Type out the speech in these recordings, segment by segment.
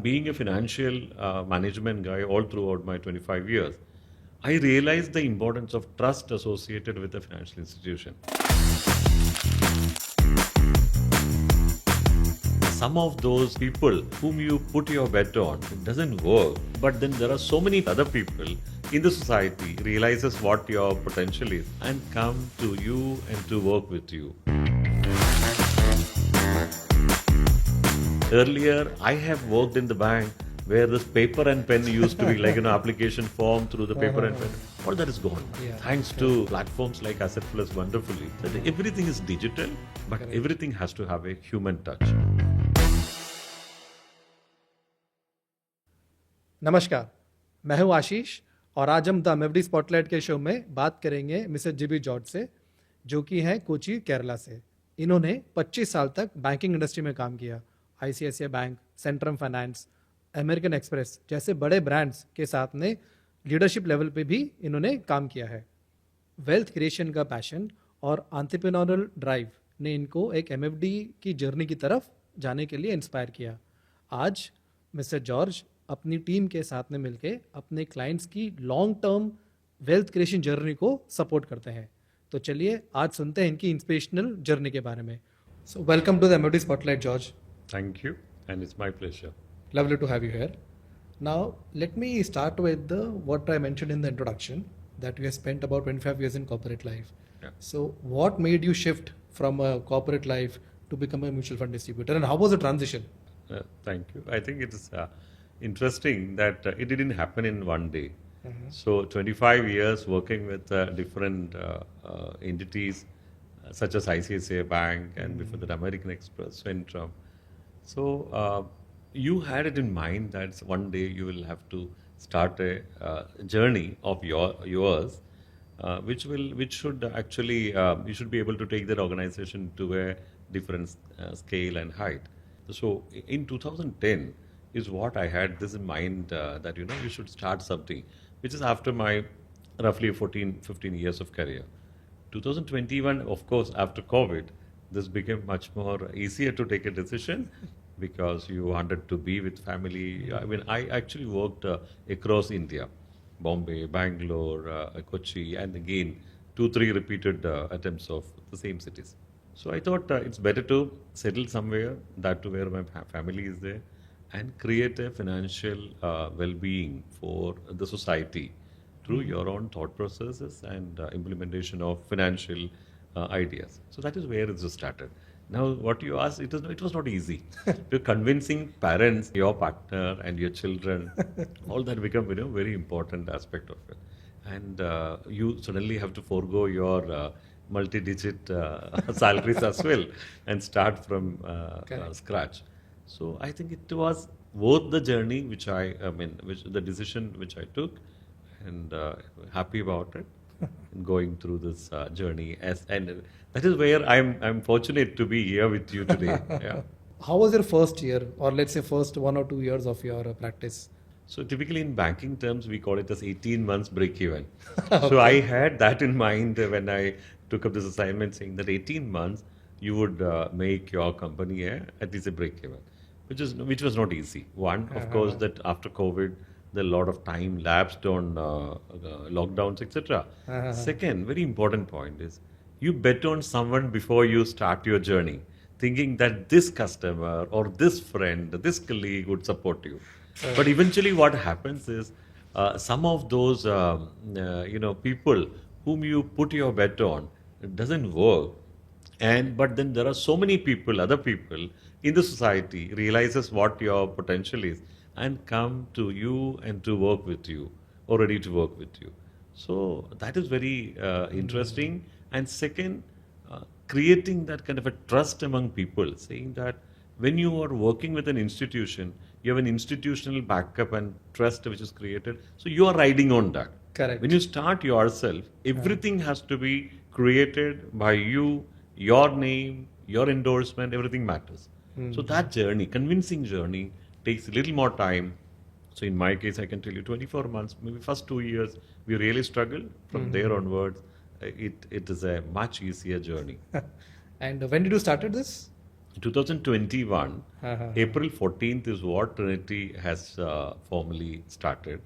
being a financial management guy all throughout my 25 years, I realized the importance of trust associated with a financial institution. Some of those people whom you put your bet on, it doesn't work. But then there are so many other people in the society realizes what your potential is and come to you and to work with you. Earlier, I have worked in the bank where this paper and pen used to be like an application form through the paper and pen. All that is gone. Yeah. Thanks to platforms like Asset Plus Wonderfully. That everything is digital, but everything has to have a human touch. नमस्कार, मैं हूं आशीष और आज हम the MFD spotlight के show में बात करेंगे मिसेस जीबी जॉर्ज से, जो कि हैं कोची, केरला से। इन्होंने 25 साल तक बैंकिंग इंडस्ट्री में काम किया। ICICI bank, Centrum finance, American express जैसे बड़े ब्रांड्स के साथ में लीडरशिप लेवल पे भी इन्होंने काम किया है। वेल्थ क्रिएशन का पैशन और एंटरप्रेन्योरियल ड्राइव ने इनको एक एमएफडी की जर्नी की तरफ जाने के लिए इंस्पायर किया। आज मिस्टर जॉर्ज अपनी टीम के साथ में मिलके अपने क्लाइंट्स की long term wealth creation journey को सपोर्ट करते हैं। तो चलिए आज सुनते हैं इनकी इंस्पिरेशनल जर्नी के बारे में। So welcome to the MFD spotlight George. Thank you, and it's my pleasure. Lovely to have you here. Now, let me start with what I mentioned in the introduction, that you have spent about 25 years in corporate life. Yeah. So, what made you shift from a corporate life to become a mutual fund distributor, and how was the transition? Thank you. I think it's interesting that it didn't happen in one day. So 25 years working with different entities such as ICICI Bank and before that American Express, Centrum. So you had it in mind that one day you will have to start a journey of yours, which should actually you should be able to take that organization to a different scale and height. So in 2010 is what I had this in mind that you should start something, which is after my roughly 15 years of career. 2021, of course, after COVID, this became much more easier to take a decision because you wanted to be with family. I mean, I actually worked across India, Bombay, Bangalore, Kochi, and again 2-3 repeated attempts of the same cities. So I thought it's better to settle somewhere, that to where my family is there, and create a financial well-being for the society through your own thought processes and implementation of financial ideas. So that is where it just started. Now, what you asked, it was not easy. To convincing parents, your partner, and your children, all that become very important aspect of it. And you suddenly have to forego your multi-digit salaries as well and start from scratch. So I think it was worth the journey, which the decision which I took, and happy about it. Going through this journey, and that is where I'm fortunate to be here with you today. Yeah. How was your first year, or let's say first 1 or 2 years of your practice? So typically in banking terms, we call it as 18 months break even. Okay. So I had that in mind when I took up this assignment, saying that 18 months you would make your company at least a break even, which was not easy. One, of course, that after COVID, there a lot of time lapsed on lockdowns, etc. Second, very important point is you bet on someone before you start your journey, thinking that this customer or this friend, this colleague would support you. But eventually what happens is some of those people whom you put your bet on, it doesn't work. But then there are so many people, other people in the society realizes what your potential is and come to you and to work with you or ready to work with you. So that is very interesting. And second, creating that kind of a trust among people, saying that when you are working with an institution, you have an institutional backup and trust which is created. So you are riding on that. Correct. When you start yourself, everything has to be created by you, your name, your endorsement, everything matters. So that journey, convincing journey, takes a little more time. So in my case, I can tell you 24 months, maybe first 2 years, we really struggled. From there onwards, it is a much easier journey. And when did you started this? 2021, April 14th is what Trinity has formally started.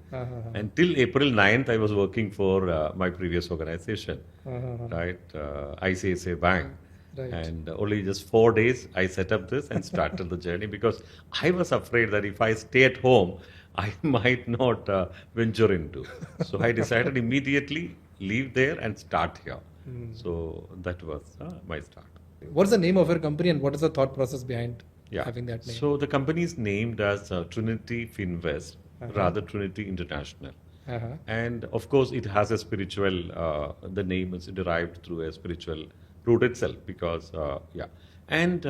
Until April 9th, I was working for my previous organization, right, ICICI Bank. Right. And only just 4 days I set up this and started the journey because I was afraid that if I stay at home, I might not venture into. So I decided immediately leave there and start here. So that was my start. What's the name of your company and what is the thought process behind Yeah. having that name? So the company is named as Trinity Finvest, rather Trinity International. Uh-huh. And of course, it has a spiritual, the name is derived through a spiritual root itself because, yeah. And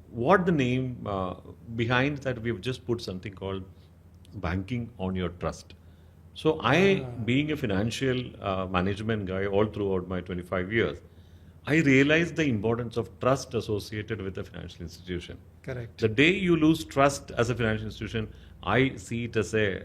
what the name behind that, we've just put something called banking on your trust. So I, being a financial management guy all throughout my 25 years, I realized the importance of trust associated with a financial institution. Correct. The day you lose trust as a financial institution, I see it as a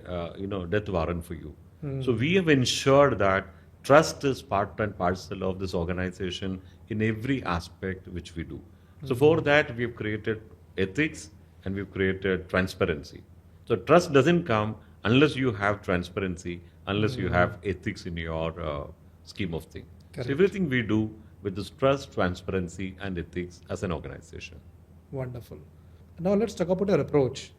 death warrant for you. So we have ensured that trust is part and parcel of this organization in every aspect which we do. So for that, we have created ethics and we've created transparency. So trust doesn't come unless you have transparency, unless you have ethics in your scheme of things. Correct. So everything we do with this trust, transparency, and ethics as an organization. Wonderful. Now let's talk about your approach.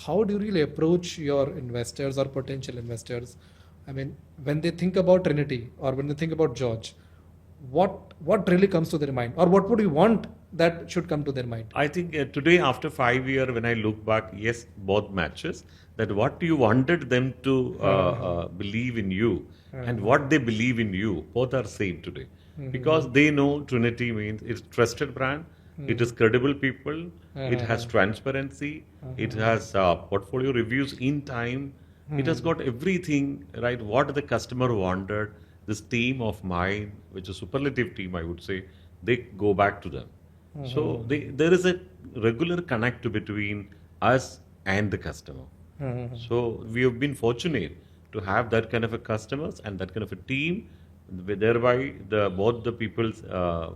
How do you really approach your investors or potential investors? I mean, when they think about Trinity or when they think about George, what really comes to their mind, or what would you want that should come to their mind? I think today, after 5 years, when I look back, yes, both matches. That what you wanted them to believe in you and what they believe in you, both are same today. Because they know Trinity means it's trusted brand, it is credible people, it has transparency, it has portfolio reviews in time, it has got everything, right, what the customer wanted. This team of mine, which is superlative team, I would say, they go back to them. So there is a regular connect between us and the customer. So we have been fortunate to have that kind of a customers and that kind of a team, thereby both the people's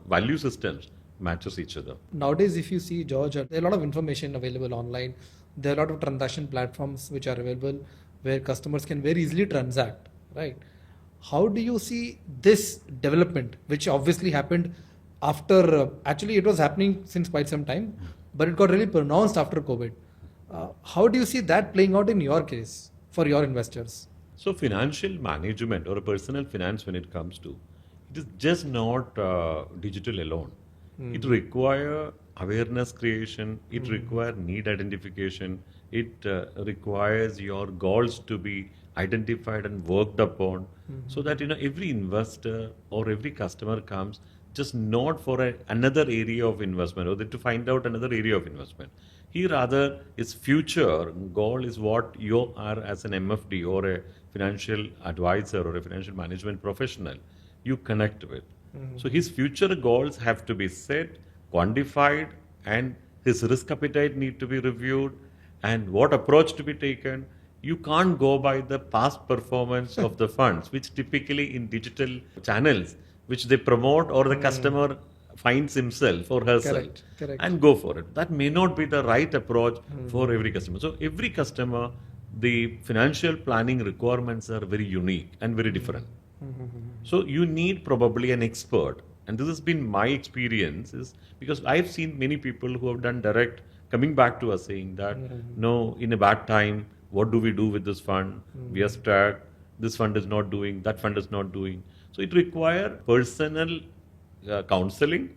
value systems matches each other. Nowadays, if you see George, there are a lot of information available online. There are a lot of transaction platforms which are available where customers can very easily transact, right? How do you see this development, which obviously happened after, actually it was happening since quite some time, but it got really pronounced after COVID. How do you see that playing out in your case for your investors? So financial management or a personal finance, when it comes to, it is just not digital alone. It require awareness creation, it require need identification, it requires your goals to be identified and worked upon, so that every investor or every customer comes just not for another area of investment or to find out another area of investment. He rather, his future goal is what you are as an MFD or a financial advisor or a financial management professional you connect with. So his future goals have to be set, quantified, and his risk appetite need to be reviewed, and what approach to be taken. You can't go by the past performance of the funds, which typically in digital channels, which they promote or the customer finds himself or herself Correct. and go for it. That may not be the right approach for every customer. So every customer, the financial planning requirements are very unique and very different. So you need probably an expert. And this has been my experience, is because I've seen many people who have done direct coming back to us saying that, no, in a bad time, what do we do with this fund? We are stuck. This fund is not doing, that fund is not doing. So it requires personal counseling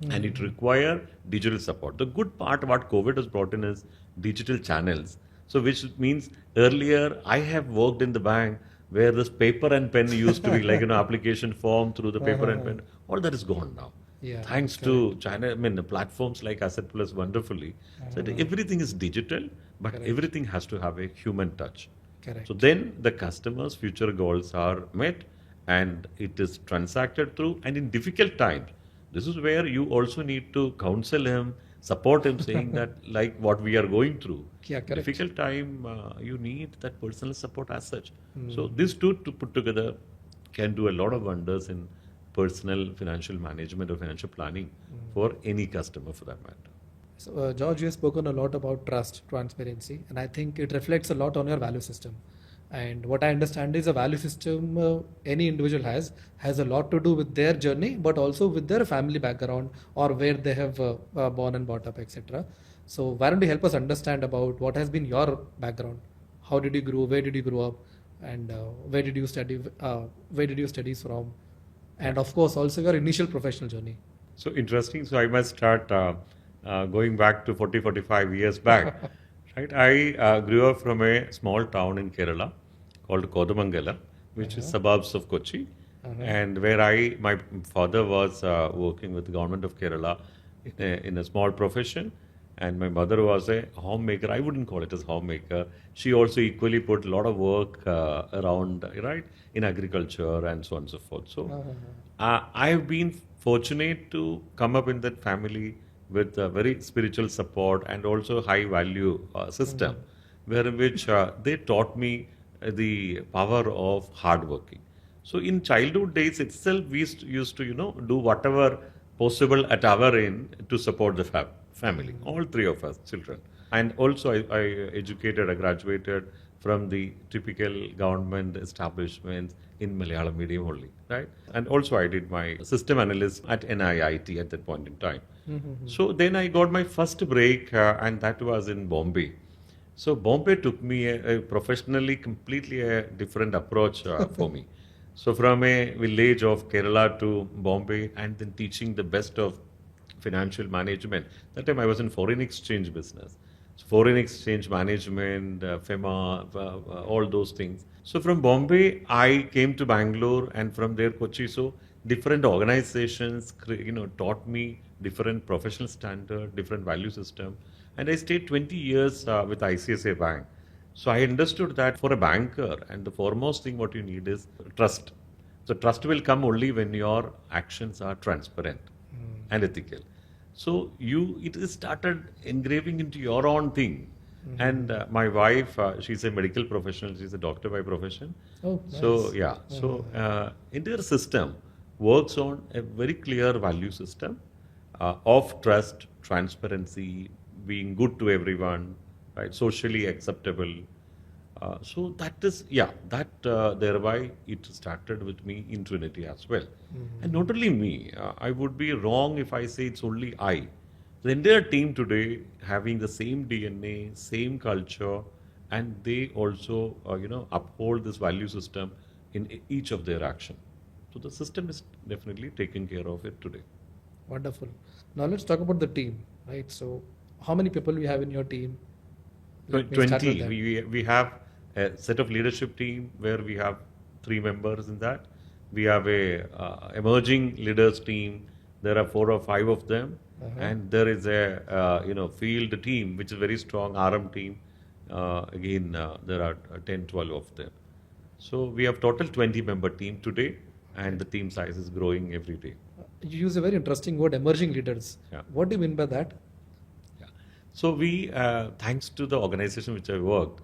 and it requires digital support. The good part what COVID has brought in is digital channels. So which means earlier I have worked in the bank where this paper and pen used to be like application form through the paper and pen. All that is gone now. Yeah, Thanks to China, the platforms like Asset Plus wonderfully. So everything is digital, but everything has to have a human touch. Correct. So then the customer's future goals are met and it is transacted through. And in difficult times, this is where you also need to counsel him, support him, saying that like what we are going through. Yeah, correct. Difficult time, you need that personal support as such. So these two to put together can do a lot of wonders in personal financial management or financial planning for any customer for that matter. So, George, you have spoken a lot about trust, transparency, and I think it reflects a lot on your value system. And what I understand is a value system any individual has a lot to do with their journey, but also with their family background or where they have born and brought up, etc. So, why don't you help us understand about what has been your background? How did you grow? Where did you grow up? And where did you study? Where did you study from? And of course, also your initial professional journey. So interesting. So I must start going back to 40, 45 years back. Right. I grew up from a small town in Kerala called Kodamangala, which is suburbs of Kochi, and where my father was working with the government of Kerala in a small profession, and my mother was a homemaker. I wouldn't call it as homemaker. She also equally put a lot of work around, right, in agriculture and so on and so forth. So I have been fortunate to come up in that family with a very spiritual support and also high value system, where in which they taught me the power of hard working. So in childhood days itself, we used to do whatever possible at our end to support the family, all three of us children. And also I educated, I graduated from the typical government establishments in Malayalam medium only, right? And also I did my system analyst at NIIT at that point in time. So then I got my first break, and that was in Bombay. So Bombay took me a professionally completely a different approach for me. So from a village of Kerala to Bombay, and then teaching the best of financial management. That time I was in foreign exchange business. So foreign exchange management, FEMA, all those things. So from Bombay, I came to Bangalore, and from there Kochi. So different organizations, taught me different professional standard, different value system. And I stayed 20 years with ICICI Bank. So I understood that for a banker, and the foremost thing what you need is trust. So trust will come only when your actions are transparent and ethical. So it is started engraving into your own thing. And my wife, she's a medical professional. She's a doctor by profession. Oh, nice. So yeah, so entire system works on a very clear value system of trust, transparency, being good to everyone, right, socially acceptable. So that is, thereby it started with me in Trinity as well. And not only me, I would be wrong if I say it's only I. The entire team today having the same DNA, same culture, and they also, uphold this value system in each of their action. So the system is definitely taking care of it today. Wonderful. Now let's talk about the team, right? So how many people we have in your team? Let me start with 20. that. We have a set of leadership team where we have 3 members in that. We have a emerging leaders team. There are 4 or 5 of them, and there is a field team which is very strong. RM team. Again, there are 10, 12 of them. So we have total 20 member team today, and the team size is growing every day. You use a very interesting word, emerging leaders. Yeah. What do you mean by that? Yeah. So we, thanks to the organization which I worked,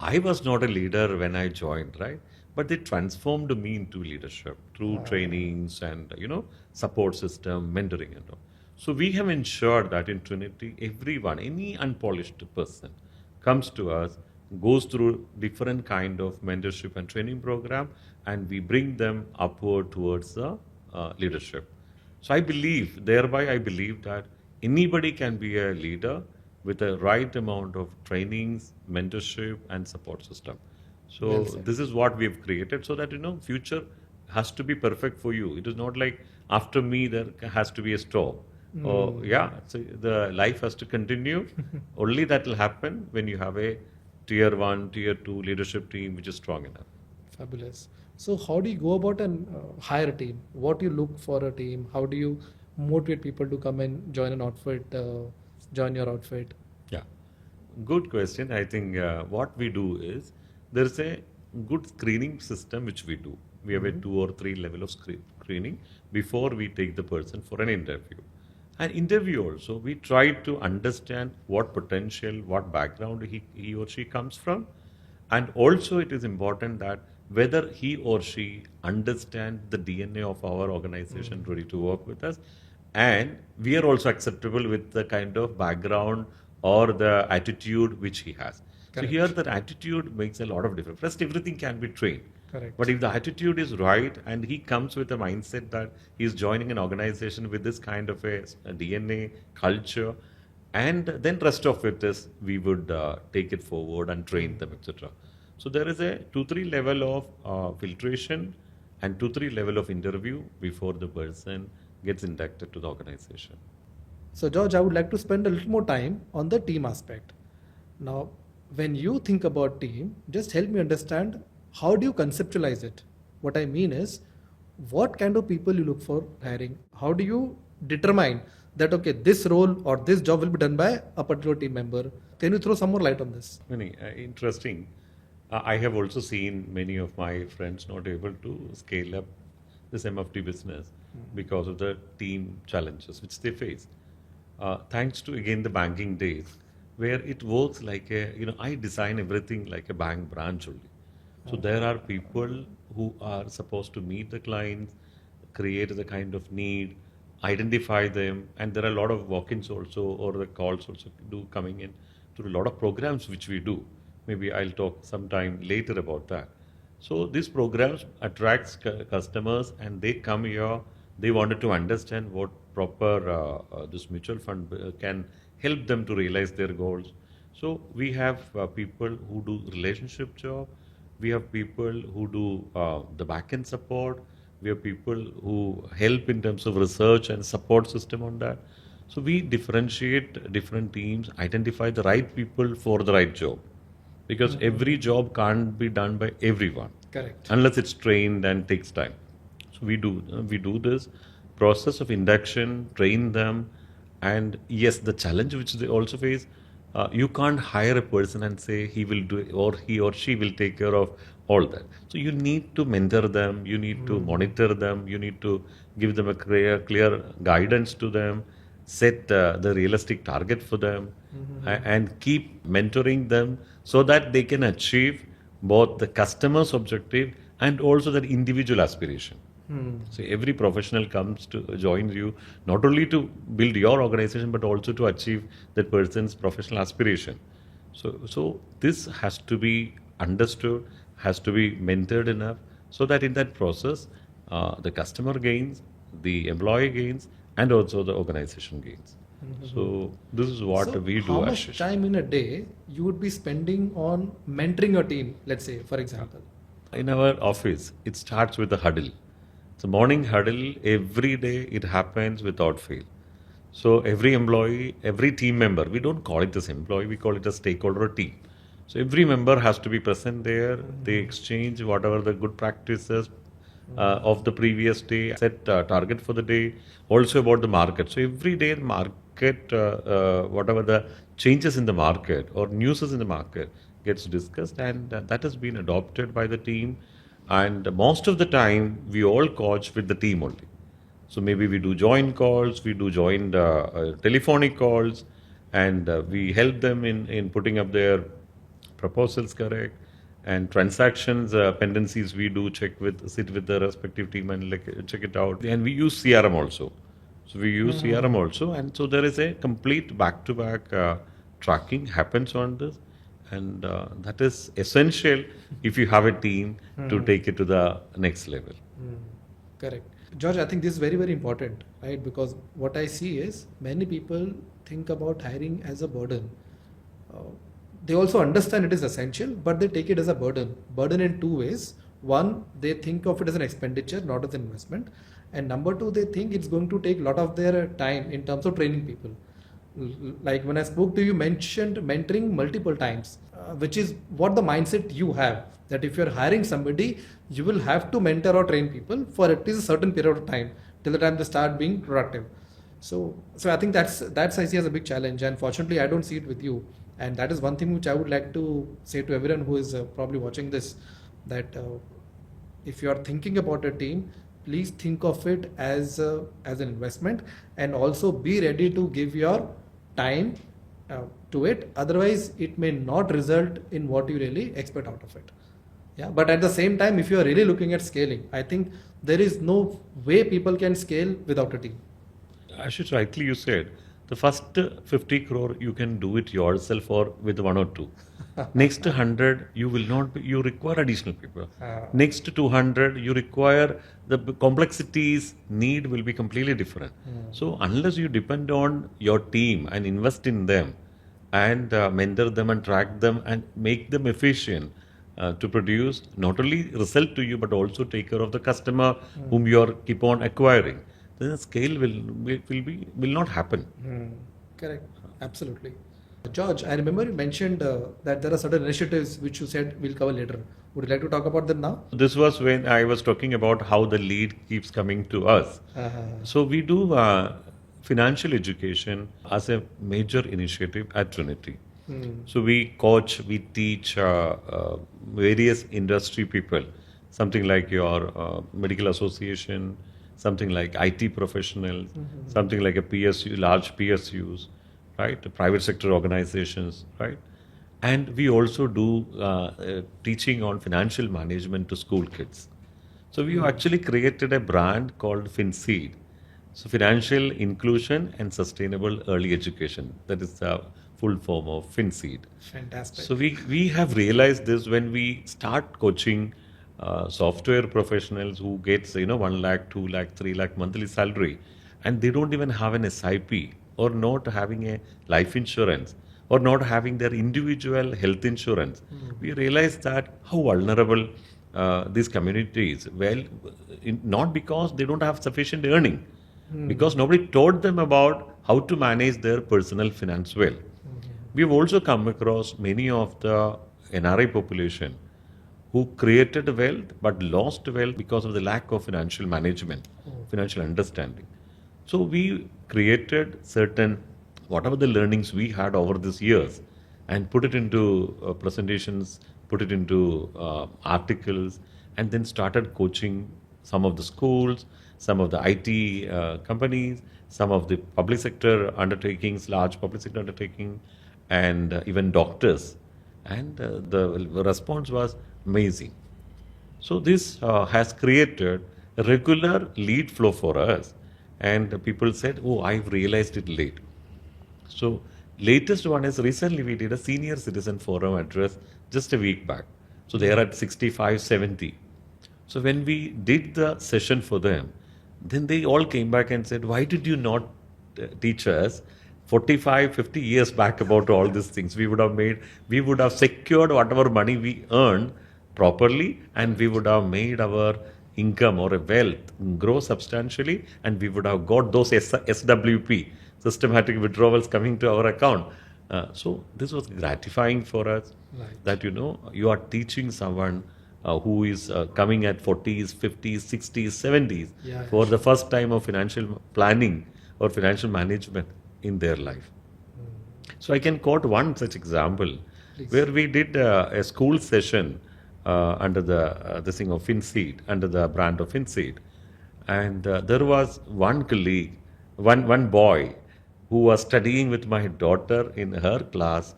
I was not a leader when I joined, right? But they transformed me into leadership through trainings and support system, mentoring and all. So we have ensured that in Trinity, everyone, any unpolished person, comes to us, goes through different kind of mentorship and training program, and we bring them upward towards the leadership. So I believe that anybody can be a leader with the right amount of trainings, mentorship, and support system. So Well said. this is what we have created, so that future has to be perfect for you. It is not like after me there has to be a storm. Oh yeah, so the life has to continue. Only that will happen when you have a tier 1, tier 2 leadership team which is strong enough. Fabulous. So how do you go about and hire a team? What do you look for a team? How do you motivate people to come and join an outfit, join your outfit? Yeah, good question. I think what we do is there is a good screening system which we do. We have a 2 or 3 level of screening before we take the person for an interview. And interview also, we try to understand what potential, what background he or she comes from. And also it is important that whether he or she understand the DNA of our organization ready to work with us, and we are also acceptable with the kind of background or the attitude which he has. So Correct. here that attitude makes a lot of difference. First, everything can be trained. Correct. But if the attitude is right and he comes with a mindset that he's joining an organization with this kind of a DNA, culture, and then rest of it is we would take it forward and train them, etc. So there is a 2-3 level of filtration and 2-3 level of interview before the person gets inducted to the organization. So, George, I would like to spend a little more time on the team aspect. Now, when you think about team, just help me understand how do you conceptualize it? What I mean is, what kind of people you look for hiring? How do you determine that, okay, this role or this job will be done by a particular team member? Can you throw some more light on this? Many interesting. I have also seen many of my friends not able to scale up this MFT business because of the team challenges which they face. Thanks to again the banking days, where it works like a, I design everything like a bank branch only. So there are people who are supposed to meet the clients, create the kind of need, identify them, and there are a lot of walk-ins also or the calls also do coming in to a lot of programs which we do. Maybe I'll talk sometime later about that. So these programs attracts customers and they come here. They wanted to understand what proper this mutual fund can help them to realize their goals. So we have people who do relationship job. We have people who do the back-end support. We have people who help in terms of research and support system on that. So we differentiate different teams, identify the right people for the right job. Because every job can't be done by everyone. Correct. Unless it's trained and takes time. So we do this process of induction, train them, and yes, the challenge which they also face, you can't hire a person and say he will do it, or he or she will take care of all that. So you need to mentor them, you need to monitor them, you need to give them a clear guidance to them, set the realistic target for them, and keep mentoring them so that they can achieve both the customer's objective and also that individual aspiration. So every professional comes to join you not only to build your organization but also to achieve that person's professional aspiration. So this has to be understood, has to be mentored enough so that in that process the customer gains, the employee gains, and also the organization gains. So this is what we do. How much Ashish. time in a day you would be spending on mentoring your team, let's say, for example? In our office, it starts with a huddle. So morning huddle, every day it happens without fail. So every employee, every team member, we don't call it as employee, we call it a stakeholder team. So every member has to be present there. They exchange whatever the good practices of the previous day, set target for the day, also about the market. So every day the market, whatever the changes in the market or news in the market gets discussed, and that has been adopted by the team. And most of the time, we all coach with the team only. So maybe we do joint calls, we do joint telephonic calls, and we help them in putting up their proposals correct. And transactions, pendencies we do sit with the respective team and check it out. And we use CRM also. So we use CRM also. And so there is a complete back-to-back tracking happens on this. And that is essential if you have a team to take it to the next level. Correct. George, I think this is very, very important, right? Because what I see is many people think about hiring as a burden. They also understand it is essential, but they take it as a burden. Burden in two ways. One, they think of it as an expenditure, not as an investment. And number two, they think it's going to take a lot of their time in terms of training people. Like when I spoke to you, mentioned mentoring multiple times, which is what the mindset you have, that if you're hiring somebody, you will have to mentor or train people for at least a certain period of time till the time they start being productive. So I think that's I see as a big challenge, and fortunately I don't see it with you. And that is one thing which I would like to say to everyone who is probably watching this, that if you are thinking about a team, please think of it as an investment, and also be ready to give your time to it. Otherwise, it may not result in what you really expect out of it. Yeah, but at the same time, if you are really looking at scaling, I think there is no way people can scale without a team. Ashish, rightly you said, the first 50 crore you can do it yourself or with one or two. Next 100, you will not be, you require additional people. Next 200, you require complexities, need will be completely different. So unless you depend on your team and invest in them and mentor them and track them and make them efficient, to produce not only result to you but also take care of the customer whom you are keep on acquiring, then the scale will not happen. Correct. Absolutely. George, I remember you mentioned that there are certain initiatives which you said we'll cover later. Would you like to talk about them now? This was when I was talking about how the lead keeps coming to us. So we do financial education as a major initiative at Trinity. So we coach, we teach various industry people, something like your medical association, something like IT professionals, something like a PSU, large PSUs, right? Private sector organizations, right? And we also do teaching on financial management to school kids. So we actually created a brand called FinSeed. So financial inclusion and sustainable early education. That is the full form of FinSeed. Fantastic. So we have realized this when we start coaching software professionals who gets 1 lakh, 2 lakh, 3 lakh monthly salary, and they don't even have an SIP or not having a life insurance or not having their individual health insurance. We realize that how vulnerable these communities. Well, not because they don't have sufficient earning, because nobody taught them about how to manage their personal finance well. We've also come across many of the NRI population who created wealth but lost wealth because of the lack of financial management, financial understanding. So we created certain, whatever the learnings we had over these years, and put it into presentations, put it into articles, and then started coaching some of the schools, some of the IT companies, some of the public sector undertakings, large public sector undertaking, and even doctors. And the response was amazing. So this has created a regular lead flow for us. And people said, oh, I've realized it late. So latest one is recently we did a senior citizen forum address just a week back. So they are at 65, 70. So when we did the session for them, then they all came back and said, why did you not teach us 45, 50 years back about all these things? We would have secured whatever money we earned properly, and we would have made our income or a wealth grow substantially, and we would have got those SWP, systematic withdrawals, coming to our account. So this was gratifying for us, that you are teaching someone who is coming at 40s, 50s, 60s, 70s for the first time of financial planning or financial management in their life. So I can quote one such example. Please. Where we did a school session under the thing of FinSeed, under the brand of FinSeed. And there was one colleague, one boy who was studying with my daughter in her class,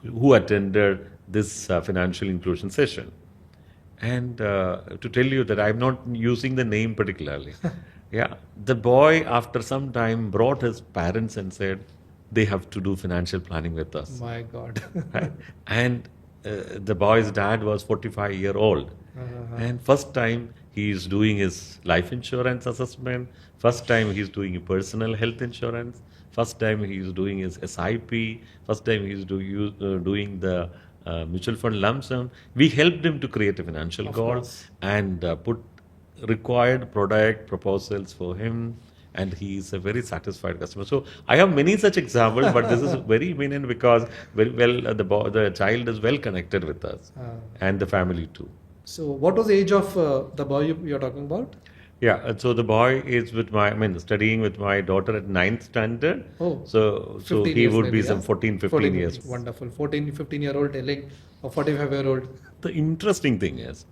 who attended this financial inclusion session. And to tell you that I'm not using the name particularly. Yeah, the boy after some time brought his parents and said, they have to do financial planning with us. My God. And the boy's dad was 45-year-old. And first time he is doing his life insurance assessment. First time he is doing personal health insurance. First time he is doing his SIP. First time he is doing the mutual fund lump sum. We helped him to create a financial goal and put required product proposals for him, and he is a very satisfied customer. So I have many such examples, but this is very eminent because the child is well connected with us and the family too. So what was the age of the boy you're talking about? Yeah, so the boy is studying with my daughter at 9th standard. Oh, so he would be some 14, 15 years. Wonderful. 14, 15-year-old telling a 45-year-old. The interesting thing is,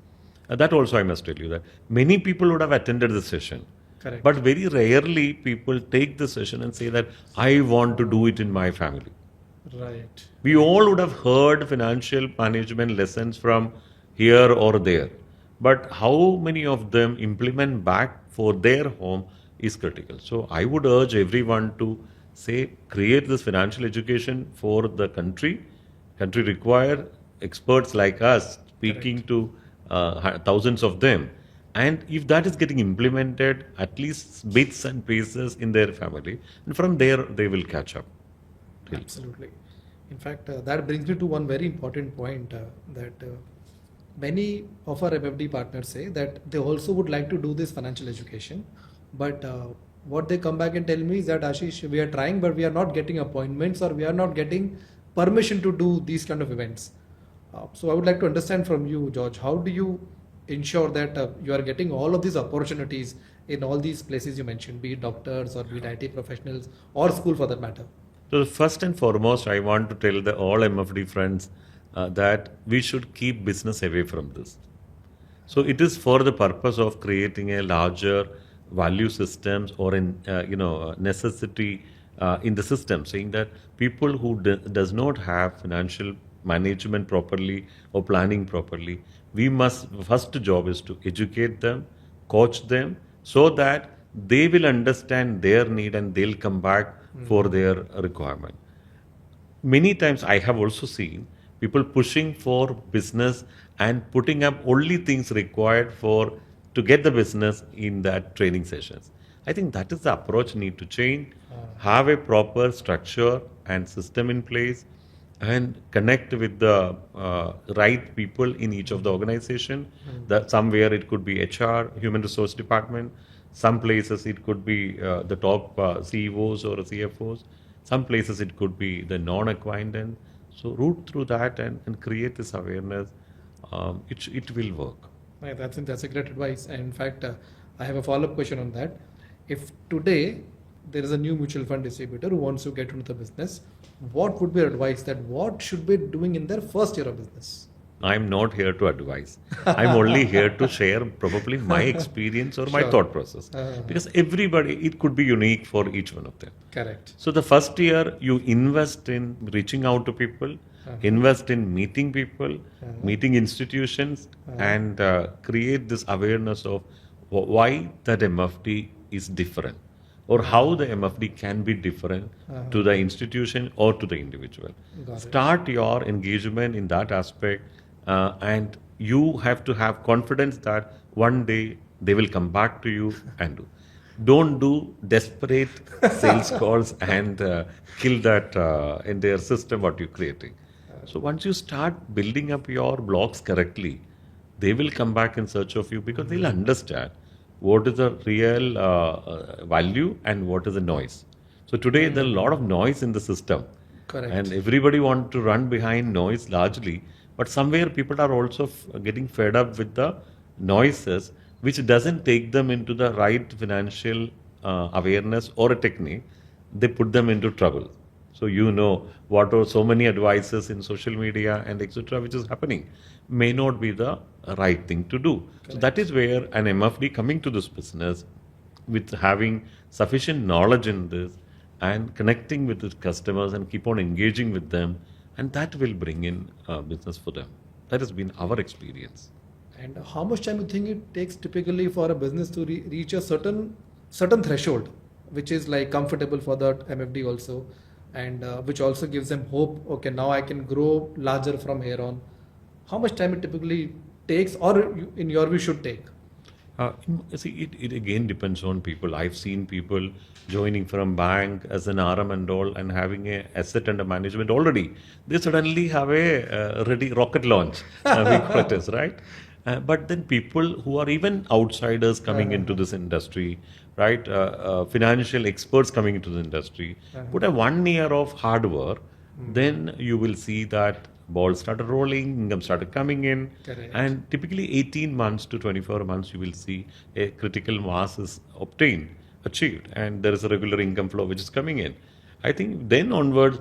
that also I must tell you, that many people would have attended the session. Correct. But very rarely people take the session and say that I want to do it in my family. Right. We all would have heard financial management lessons from here or there. But how many of them implement back for their home is critical. So I would urge everyone to say create this financial education for the country. Country require experts like us speaking to thousands of them. And if that is getting implemented, at least bits and pieces in their family, and from there they will catch up. Really. Absolutely. In fact, that brings me to one very important point that many of our MFD partners say that they also would like to do this financial education, but what they come back and tell me is that Ashish, we are trying, but we are not getting appointments or we are not getting permission to do these kind of events. So I would like to understand from you, George, how do you ensure that you are getting all of these opportunities in all these places you mentioned, be it doctors or be it IT professionals or school for that matter? So first and foremost, I want to tell the all MFD friends that we should keep business away from this. So it is for the purpose of creating a larger value systems or in necessity in the system, saying that people who does not have financial management properly or planning properly, we must first job is to educate them, coach them, so that they will understand their need and they'll come back for their requirement. Many times I have also seen people pushing for business and putting up only things required for to get the business in that training sessions. I think that is the approach need to change. Have a proper structure and system in place and connect with the right people in each of the organization. That somewhere it could be HR, human resource department. Some places it could be the top CEOs or CFOs. Some places it could be the non-acquaintant. So root through that and create this awareness. It will work. Right, that's a great advice. And in fact, I have a follow-up question on that. If today there is a new mutual fund distributor who wants to get into the business, what would be your advice that what should be doing in their first year of business? I'm not here to advise. I'm only here to share probably my experience or my Sure. thought process. Because everybody, it could be unique for each one of them. Correct. So the first year you invest in reaching out to people, invest in meeting people, meeting institutions, and create this awareness of why that MFD is different or how the MFD can be different to the institution or to the individual. Got it. Start your engagement in that aspect, and you have to have confidence that one day they will come back to you and do. Don't do desperate sales calls and kill that in their system what you're creating. So once you start building up your blocks correctly, they will come back in search of you because they'll understand what is the real value and what is the noise. So today there are a lot of noise in the system. Correct. And everybody wants to run behind noise largely, but somewhere people are also getting fed up with the noises, which doesn't take them into the right financial awareness or a technique. They put them into trouble. So you know what are so many advices in social media and etc. which is happening may not be the right thing to do. So that is where an MFD coming to this business with having sufficient knowledge in this and connecting with the customers and keep on engaging with them, and that will bring in business for them. That has been our experience. And how much time do you think it takes typically for a business to reach a certain threshold, which is like comfortable for the MFD also, and which also gives them hope? Okay, now I can grow larger from here on. How much time it typically takes, or in your view should take? See, it again depends on people. I've seen people joining from bank as an RM and all and having a asset under management already. They suddenly have a ready rocket launch, we call it as, right? But then people who are even outsiders coming into this industry, right? Financial experts coming into the industry, put a 1 year of hard work, then you will see that ball started rolling, income started coming in, Correct. and typically 18 months to 24 months you will see a critical mass is achieved, and there is a regular income flow which is coming in. I think then onwards,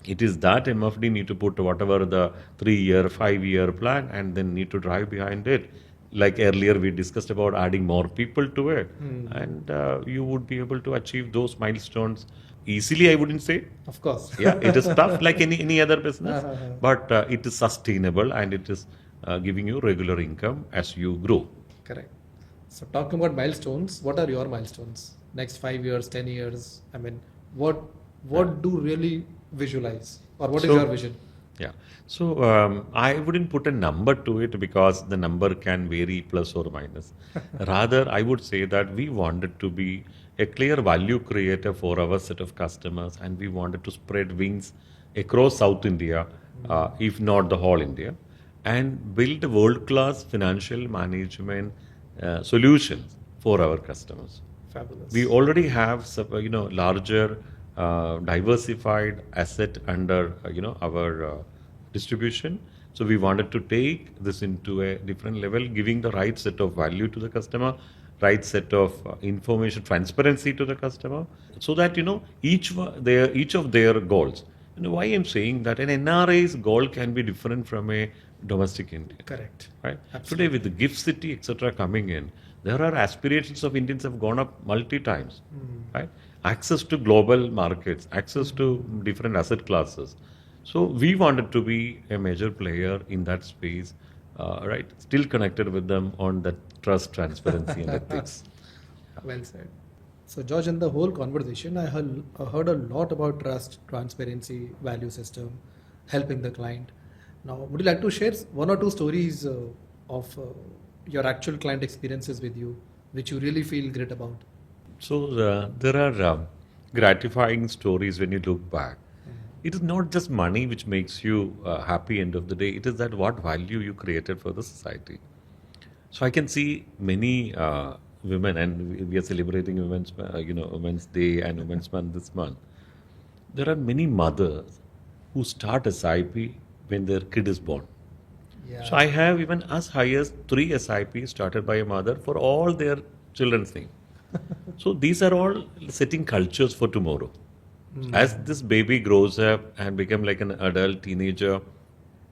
it is that MFD need to put whatever the 3-year, 5-year plan and then need to drive behind it. Like earlier we discussed about adding more people to it, and you would be able to achieve those milestones easily, I wouldn't say. Of course. Yeah, it is tough like any other business, but it is sustainable and it is giving you regular income as you grow. Correct. So talking about milestones, what are your milestones? next 5 years, 10 years? I mean, what do really visualize, or what is So- your vision? Yeah. So I wouldn't put a number to it because the number can vary plus or minus. Rather, I would say that we wanted to be a clear value creator for our set of customers, and we wanted to spread wings across South India, if not the whole India, and build world-class financial management solutions for our customers. Fabulous. We already have larger diversified asset under our distribution. So we wanted to take this into a different level, giving the right set of value to the customer, right set of information transparency to the customer, so that each of their goals. Why I'm saying that an NRI's goal can be different from a domestic Indian. Correct. Right? Absolutely. Today, with the gift city, etc., coming in, there are aspirations of Indians have gone up multi times. Right? Access to global markets, access to different asset classes. So we wanted to be a major player in that space, right? Still connected with them on that trust, transparency, and ethics. Well said. So, George, in the whole conversation, I heard a lot about trust, transparency, value system, helping the client. Now, would you like to share one or two stories of your actual client experiences with you, which you really feel great about? So there are gratifying stories when you look back. It is not just money which makes you happy end of the day. It is that what value you created for the society. So I can see many women, and we are celebrating Women's Day and Women's Month this month. There are many mothers who start SIP when their kid is born. Yeah. So I have even as high as 3 SIPs started by a mother for all their children's name. So these are all setting cultures for tomorrow. As this baby grows up and become like an adult, teenager,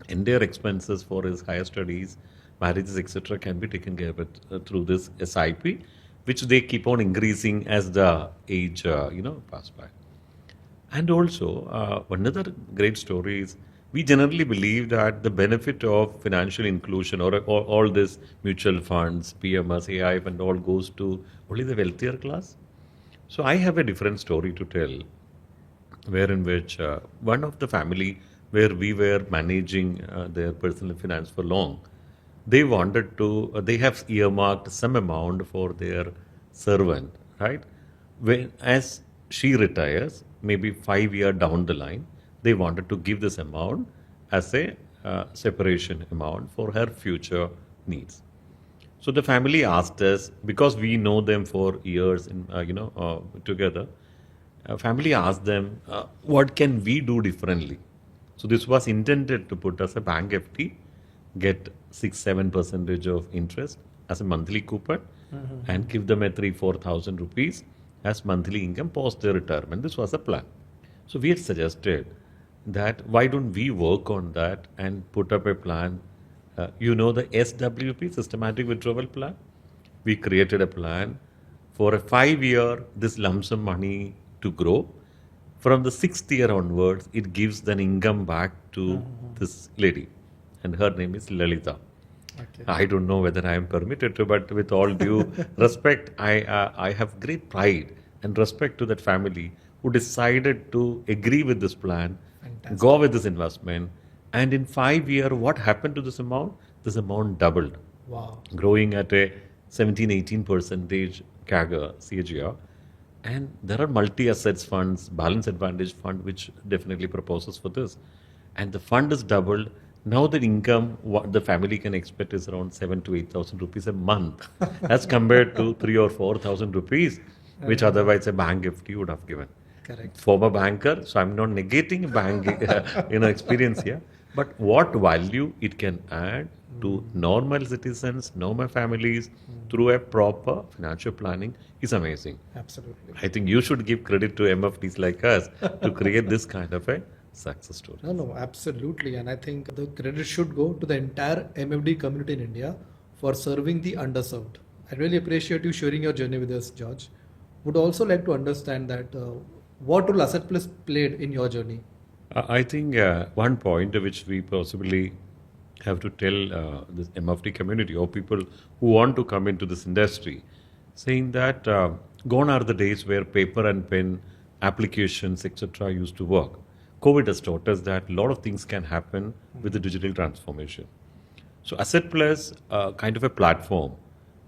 entire expenses for his higher studies, marriages, etc., can be taken care of through this SIP, which they keep on increasing as the age pass by. And also, another great story is we generally believe that the benefit of financial inclusion or all this mutual funds, PMS, AIF, and all goes to only the wealthier class. So I have a different story to tell, wherein which one of the family where we were managing their personal finance for long, they wanted to, they have earmarked some amount for their servant, right? When as she retires, maybe 5 years down the line, they wanted to give this amount as a separation amount for her future needs. So the family asked us, because we know them for years together, family asked them, what can we do differently? So this was intended to put as a bank FD, get 6-7% of interest as a monthly coupon, and give them a 3,000-4,000 rupees as monthly income post their retirement. This was a plan. So we had suggested that why don't we work on that and put up a plan, the SWP, Systematic Withdrawal Plan. We created a plan for a 5-year, this lump sum money to grow. From the 6th year onwards, it gives an income back to this lady, and her name is Lalita. Okay. I don't know whether I am permitted to, but with all due respect, I have great pride and respect to that family who decided to agree with this plan, Fantastic. go with this investment, and in 5 years, what happened to this amount? This amount doubled, Wow. growing at a 17-18% CAGR. And there are multi-assets funds, balance advantage fund, which definitely proposes for this. And the fund is doubled. Now the income, what the family can expect is around 7,000 to 8,000 rupees a month, as compared to 3,000 or 4,000 rupees, which otherwise a bank FD would have given. Correct. Former banker, so I'm not negating bank experience here, but what value it can add to normal citizens, normal families through a proper financial planning is amazing. Absolutely. I think you should give credit to MFDs like us to create this kind of a success story. No, absolutely. And I think the credit should go to the entire MFD community in India for serving the underserved. I really appreciate you sharing your journey with us, George. Would also like to understand that what role Asset Plus played in your journey? I think one point which we possibly have to tell this MFD community or people who want to come into this industry, saying that Gone are the days where paper and pen applications, etc., used to work. COVID has taught us that a lot of things can happen with the digital transformation. So, Asset Plus, kind of a platform,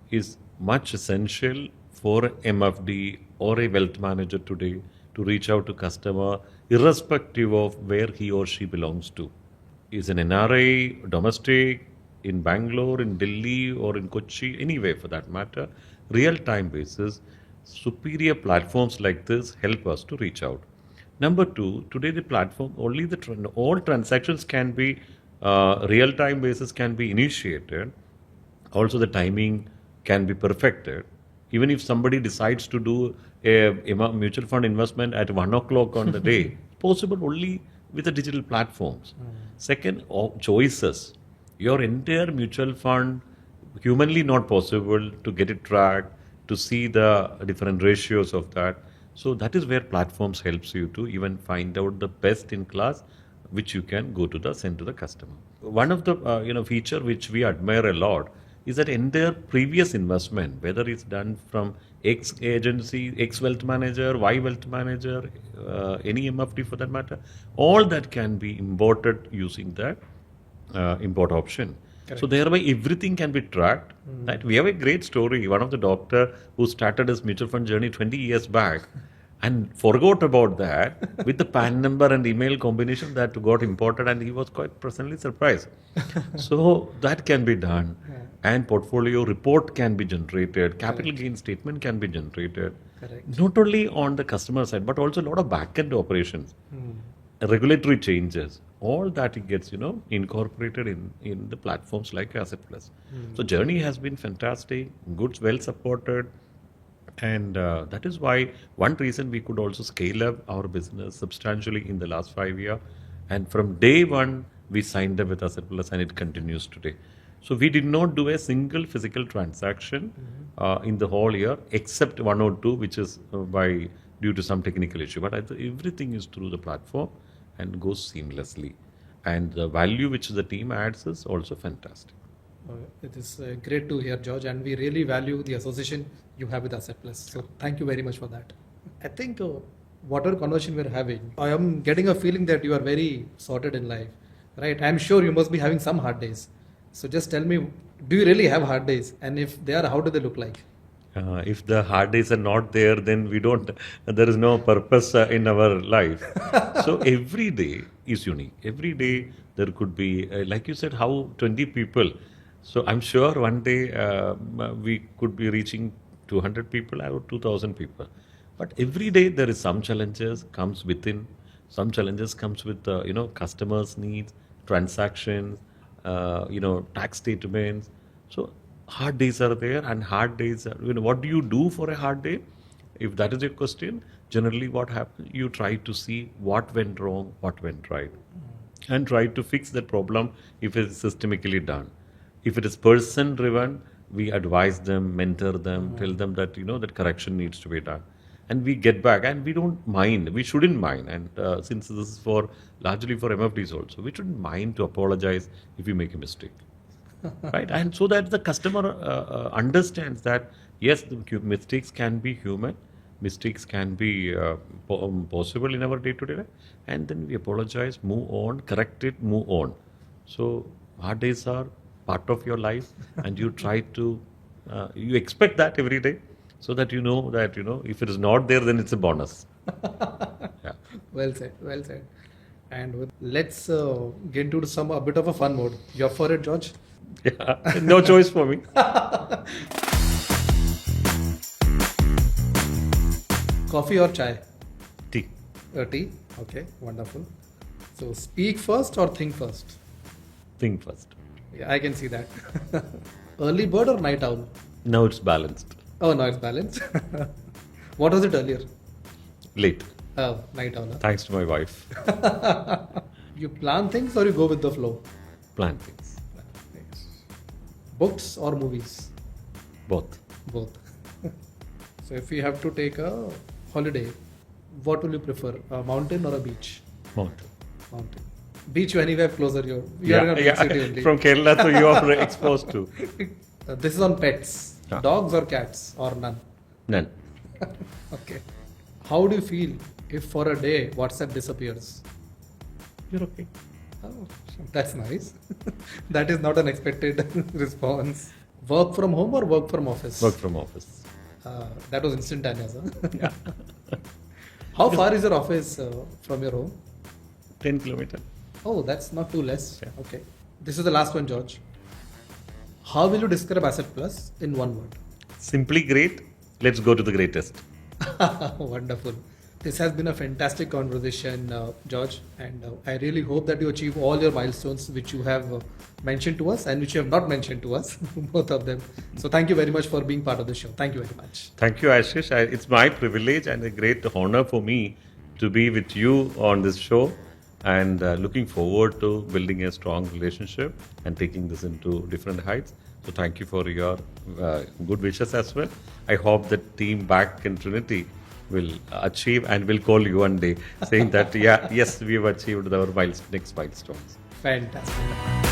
is much essential for a MFD or a wealth manager today to reach out to customer, irrespective of where he or she belongs to. Is an NRI, domestic, in Bangalore, in Delhi, or in Kochi, anywhere for that matter, real time basis, superior platforms like this help us to reach out. Number two, today the platform, only all transactions can be real time basis can be initiated. Also, the timing can be perfected. Even if somebody decides to do a mutual fund investment at 1 o'clock on the day, possible only with the digital platforms. Second, choices. Your entire mutual fund, humanly not possible to get it tracked, to see the different ratios of that. So that is where platforms helps you to even find out the best in class, which you can go to the send to the customer. One of the feature which we admire a lot is that in their previous investment, whether it's done from X agency, X wealth manager, Y wealth manager, any MFD for that matter, all that can be imported using that import option. Correct. So thereby everything can be tracked. Right? We have a great story. One of the doctor who started his mutual fund journey 20 years back and forgot about that with the PAN number and email combination that got imported, and he was quite pleasantly surprised. So that can be done, and portfolio report can be generated, capital gain statement can be generated. Correct. Not only on the customer side, but also a lot of back-end operations, regulatory changes, all that it gets incorporated in the platforms like Asset Plus. So journey has been fantastic, good, well supported, and that is why one reason we could also scale up our business substantially in the last 5 years. And from day one, we signed up with Asset Plus, and it continues today. So we did not do a single physical transaction in the whole year, except one or two, which is due to some technical issue. But everything is through the platform and goes seamlessly. And the value which the team adds is also fantastic. It is great to hear, George, and we really value the association you have with Asset Plus. So thank you very much for that. I think whatever conversation we're having, I am getting a feeling that you are very sorted in life, right? I'm sure you must be having some hard days. So just tell me, do you really have hard days? And if they are, how do they look like? If the hard days are not there, then there is no purpose in our life. So every day is unique. Every day there could be, like you said, how 20 people. So I'm sure one day we could be reaching 200 people or 2,000 people. But every day there is some challenges comes within, some challenges comes with customers' needs, transactions, tax statements. So hard days are there, and hard days are, what do you do for a hard day? If that is your question, generally what happens, you try to see what went wrong, what went right, and try to fix that problem if it is systemically done. If it is person driven, we advise them, mentor them, tell them that that correction needs to be done, and we get back, and we don't mind. We shouldn't mind, and since this is largely for MFDs also, we shouldn't mind to apologize if we make a mistake, right? And so that the customer understands that yes, the mistakes can be human, mistakes can be possible in our day-to-day life, and then we apologize, move on, correct it, move on. So hard days are part of your life, and you try to you expect that every day, so that that if it is not there, then it's a bonus. Yeah. Well said, well said. And let's get into a bit of a fun mode. You're for it, George? Yeah, no choice for me. Coffee or chai? Tea. Tea. Okay, wonderful. So speak first or think first? Think first. Yeah, I can see that. Early bird or night owl? Now it's balanced. Oh, no, it's balanced. What was it earlier? Late. Oh, night owl. Thanks to my wife. You plan things or you go with the flow? Plan things. Books or movies? Both. Both. So if you have to take a holiday, what will you prefer? A mountain or a beach? Mountain. Mountain. Beach, you anywhere closer. You are in a big city only. From Kerala to you are exposed to. This is on pets. Yeah. Dogs or cats or none? None. Okay. How do you feel if for a day WhatsApp disappears? You're okay. Oh, that's nice. That is not an expected response. Work from home or work from office? Work from office. That was instantaneous. Huh? Yeah. How far is your office from your home? 10 kilometer. Oh, that's not too less. Yeah. Okay. This is the last one, George. How will you describe Asset Plus in one word? Simply great. Let's go to the greatest. Wonderful. This has been a fantastic conversation, George, and I really hope that you achieve all your milestones which you have mentioned to us and which you have not mentioned to us, both of them. So thank you very much for being part of the show. Thank you very much. Thank you, Ashish. It's my privilege and a great honor for me to be with you on this show, and looking forward to building a strong relationship and taking this into different heights. So thank you for your good wishes as well. I hope the team back in Trinity will achieve, and will call you one day saying that, yeah, yes, we have achieved our next milestones. Fantastic.